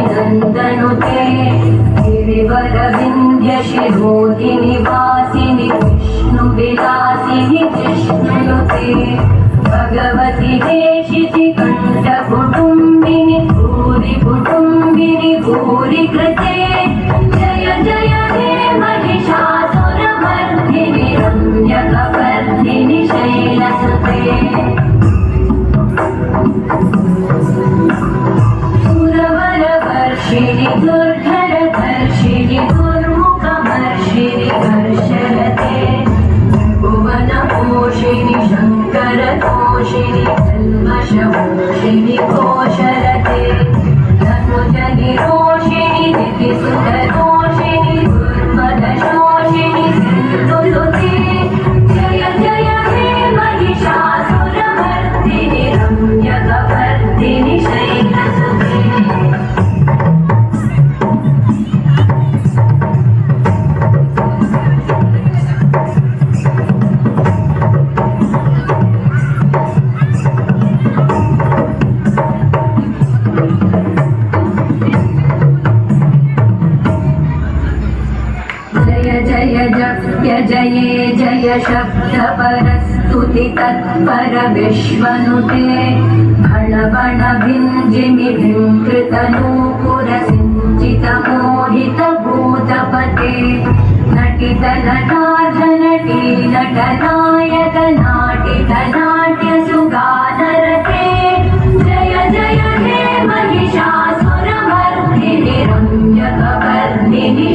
नन्दनुते गिरिवरविन्ध्यशिरोधिनि वासिनि विष्णुविलासिनि जिष्णुनुते भगवति देशिति कण्ठकुटुम्बिनि भूरि कुटुम्बिनि भूरि कृते जय जय हे महिषासुरमर्दिनि रम्यकपर्दिनि शैलसुते सुरवरवर्षिणि दुर्धरधर्षिणि दुर्मुखमर्षिणि हर्षरते भुवनपोषिणि शङ्करतोषिणि कल्मषमोषिणि कोशरते धनुजनिरोषिणि दितिसुतरोषिणि दुर्मदशोषिणि सिन्धुसुते जय जय हे महिषासुरमर्दिनि रम्यकपर्दिनि शैलसुते जये जय शब्दपरस्तुति तत्पर विश्वनुते भणवण भिञ्जिमि भिङ्कृतनूपुर सिञ्चित मोहित भूतपते नटित नटार्धनटी नटनायक नाटित नाट्य सुगानरते जय जय हे महिषासुरमर्दिनि रम्यकपर्दिनि